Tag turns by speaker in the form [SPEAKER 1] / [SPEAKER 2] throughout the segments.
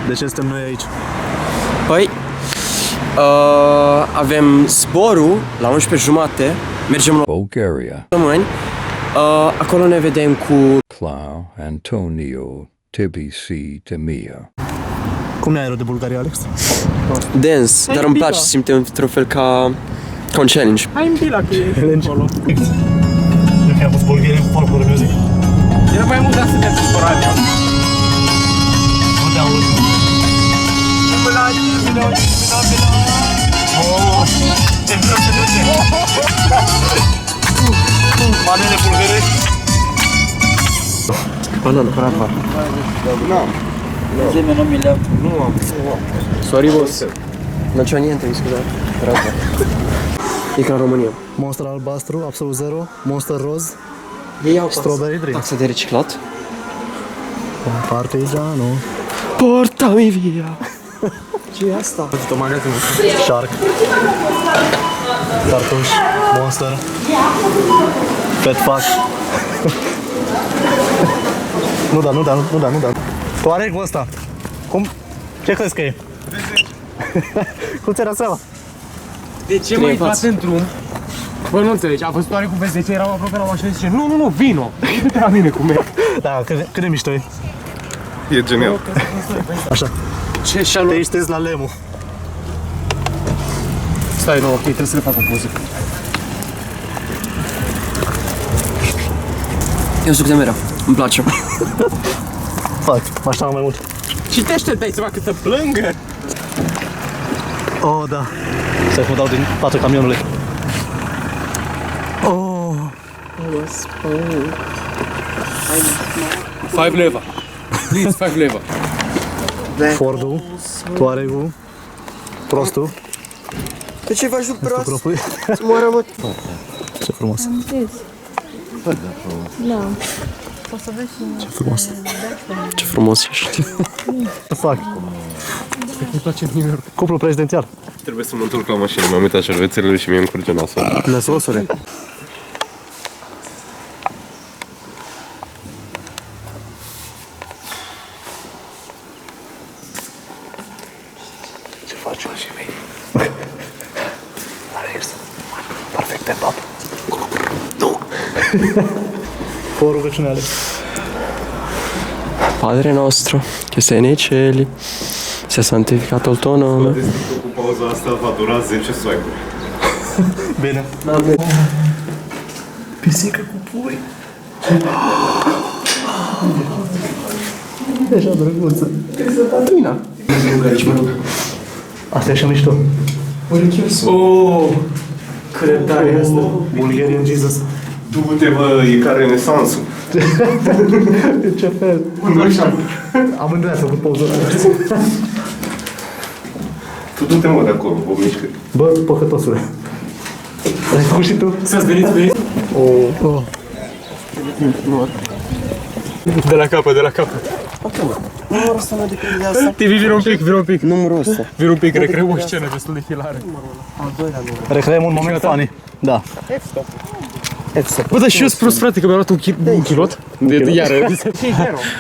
[SPEAKER 1] De ce suntem noi aici?
[SPEAKER 2] Păi, avem zborul la 11:30, mergem la
[SPEAKER 3] Bulgaria.
[SPEAKER 2] săptămâni. Acolo ne vedem cu
[SPEAKER 3] Clau, Antonio, Tbilisi, Temia.
[SPEAKER 1] Cum e aerul de Bulgaria, Alex?
[SPEAKER 2] dens, dar îmi place să simtem într-un fel ca un challenge.
[SPEAKER 4] Hai în bila că e acolo.
[SPEAKER 1] Eu mi-am pus Bulgaria cu folklore music.
[SPEAKER 4] Era mai mult să mergi pe radio.
[SPEAKER 1] Nu te aud. Ce vreau să duce? Manele bulgărești.
[SPEAKER 2] Banana, brava.
[SPEAKER 5] Zi-mi, nu mi le-am.
[SPEAKER 2] Sorry, boss. Non c'ho niente, mi scusate. Brava. E ca în România.
[SPEAKER 1] Monster albastru, absolut zero. Monster roz.
[SPEAKER 2] Ei au
[SPEAKER 1] Strawberry drink.
[SPEAKER 2] taxa de reciclat.
[SPEAKER 1] Partegiano.
[SPEAKER 2] Portami via. Ce e asta?
[SPEAKER 1] Shark. Cartuș. Monster. Pet fuck. Nu da. Tu are cu ăsta. Cum? Ce crezi că e? Cum ți-era seama?
[SPEAKER 4] De ce m-ai dat în drum? Bă, nu înțelegi, a văzut oare cu VZC, eram aproape la mașină și zice nu, vino, du-te la mine cu merg.
[SPEAKER 1] Da, cât de mișto e.
[SPEAKER 6] E genial.
[SPEAKER 1] Așa.
[SPEAKER 4] Ce și-a
[SPEAKER 1] Te
[SPEAKER 4] luat?
[SPEAKER 1] iștezi la Lemu.
[SPEAKER 4] Stai, nu, ok, trebuie să le fac o poză.
[SPEAKER 2] E un suc de mere. Îmi place.
[SPEAKER 1] Fac, mă așteam mai mult.
[SPEAKER 4] Citește, dai seama cât să plângă.
[SPEAKER 1] Oh, da. Să-i dau din fața camionului. Oh.
[SPEAKER 4] 5 leva. Please, 5 leva.
[SPEAKER 1] Fordul, Touareg-ul, prostul.
[SPEAKER 2] De ce faci tu prost?
[SPEAKER 1] Propui.
[SPEAKER 2] Să moară, mă.
[SPEAKER 1] Ce frumos.
[SPEAKER 7] Da. Poți să vezi și...
[SPEAKER 1] Ce frumos.
[SPEAKER 2] Ce frumos ești.
[SPEAKER 1] Ce fac?
[SPEAKER 4] Îmi place New York.
[SPEAKER 1] Cuplul prezidențial.
[SPEAKER 6] Trebuie să mă întorc la mașină, mi-am uitat șervețelele și mie îmi curge nasul.
[SPEAKER 2] Năsosule.
[SPEAKER 1] Ce faci? Alex, perfect de pap. Nu. Fă o rugăciune, Alex.
[SPEAKER 2] Padre nostro, che sei nei cieli, sia santificato il tuo nome.
[SPEAKER 6] Cu pauza asta va dura 10 swipe-uri.
[SPEAKER 1] Bine. Pisică cu pui. Deja drăguță.
[SPEAKER 2] Bine.
[SPEAKER 1] Asta e așa mișto.
[SPEAKER 2] Oh, cât de tare e asta.
[SPEAKER 1] Bulgarian Jesus.
[SPEAKER 6] Du-te, bă, e ca renesansul.
[SPEAKER 1] În ce fel? Amândoi ați făcut pauză.
[SPEAKER 6] Tu du-te, mă, de acolo, o mișcă.
[SPEAKER 1] Bă, păcătosule. Ai făcut și tu?
[SPEAKER 4] Să-ți veniți pe ei?
[SPEAKER 1] Oh.
[SPEAKER 4] De la capăt.
[SPEAKER 2] Numărul ăsta nu depinde de asta.
[SPEAKER 4] TV, vino un pic.
[SPEAKER 2] Numărul ăsta.
[SPEAKER 4] Vino un pic, recreăm o scenă destul de hilare.
[SPEAKER 2] Al doilea număr.
[SPEAKER 1] Recreăm un moment funny. Da.
[SPEAKER 4] Bă, dar și eu sunt prost, frate, că mi-a luat un kilot. Iară.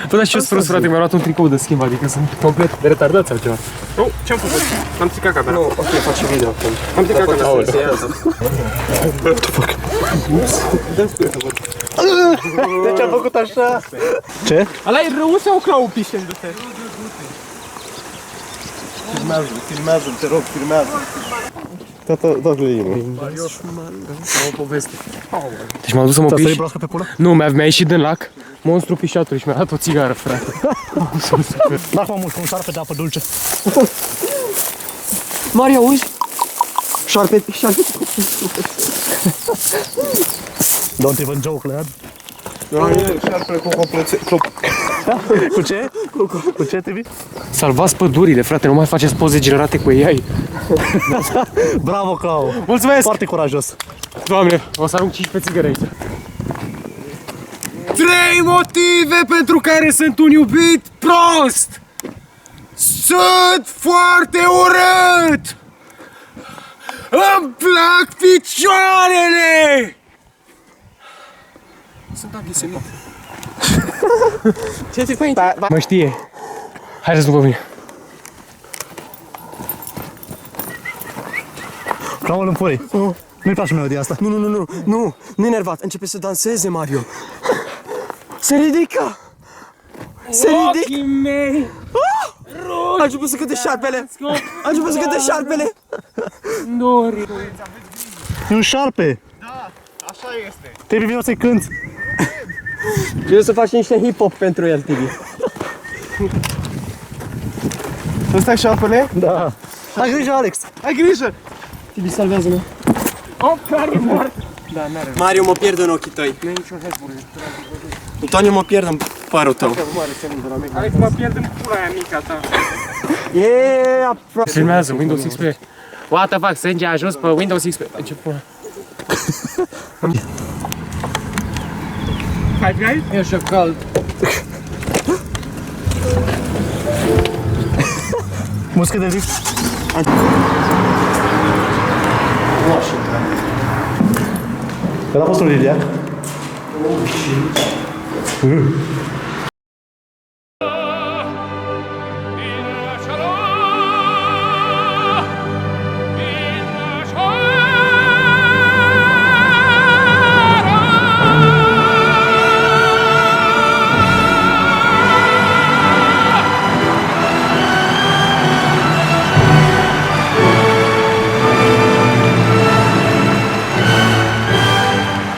[SPEAKER 4] Bă, dar și eu sunt prost, frate, că mi-a luat un tricou de schimb, adică sunt complet de retardat sau ceva. Nu, ce-am făcut? Am stricat camera.
[SPEAKER 2] Nu, ok, face video acum.
[SPEAKER 4] Am stricat camera.
[SPEAKER 1] De ce am făcut așa? Ce?
[SPEAKER 4] Ala e rău sau clau pișendu-te?
[SPEAKER 1] Filmează, te rog, filmează.
[SPEAKER 6] Toată inima.
[SPEAKER 4] O poveste. Deci m-am dus să mă
[SPEAKER 1] Ți-a
[SPEAKER 4] piș.
[SPEAKER 1] sărit broască pe pulă?
[SPEAKER 4] Nu, mi-a ieșit din lac monstru pișatul și mi-a dat o țigară, frate.
[SPEAKER 1] Dacă mă mușc un șarpe de apă dulce.
[SPEAKER 2] Maria, auzi? Șarpe.
[SPEAKER 1] Don't even joke, lad.
[SPEAKER 6] Șarpele cu complețe.
[SPEAKER 1] Cu ce? Cu ce, TV?
[SPEAKER 4] Salvați pădurile, frate, nu mai faceți poze generate cu AI.
[SPEAKER 1] Bravo, Clau.
[SPEAKER 4] Mulțumesc!
[SPEAKER 1] Foarte curajos.
[SPEAKER 4] Doamne, o să arunc 15 țigări aici. 3 motive pentru care sunt un iubit prost! Sunt foarte urât! Îmi plac picioarele! Sunt aghisemit. Ce zic pe aici? Mă știe. Haideți după mine.
[SPEAKER 1] Ca omul în furii. Nu-i place melodia asta.
[SPEAKER 2] Nu enervat, începe să danseze, Mario. Se ridică! Se ridică!
[SPEAKER 4] mei!
[SPEAKER 2] A început să cânte șarpele! A început să cânte șarpele!
[SPEAKER 4] Dori!
[SPEAKER 1] E un șarpe.
[SPEAKER 6] Da, așa este.
[SPEAKER 1] Tibi, vino să-i cânti.
[SPEAKER 2] Eu să faci niște hip-hop pentru el, Tibi.
[SPEAKER 6] Ăsta e șarpele?
[SPEAKER 1] Da. Ai grijă, Alex.
[SPEAKER 6] Ai grijă!
[SPEAKER 2] Tibi, salvează-mă.
[SPEAKER 4] Oh, care e mort!
[SPEAKER 2] Mario, mă pierd în ochii tăi.
[SPEAKER 4] Nu e niciun headboard.
[SPEAKER 2] Antonio, mă pierd în părul tău.
[SPEAKER 4] Alex, mă pierd în pula aia mică a ta.
[SPEAKER 2] E aproape.
[SPEAKER 4] Filmează Windows XP. What the fuck, Sânge a ajuns pe Windows XP. Ce pula? Five Guys?
[SPEAKER 2] E așa cald.
[SPEAKER 1] Muzică de lift. Ăla a fost un liliac.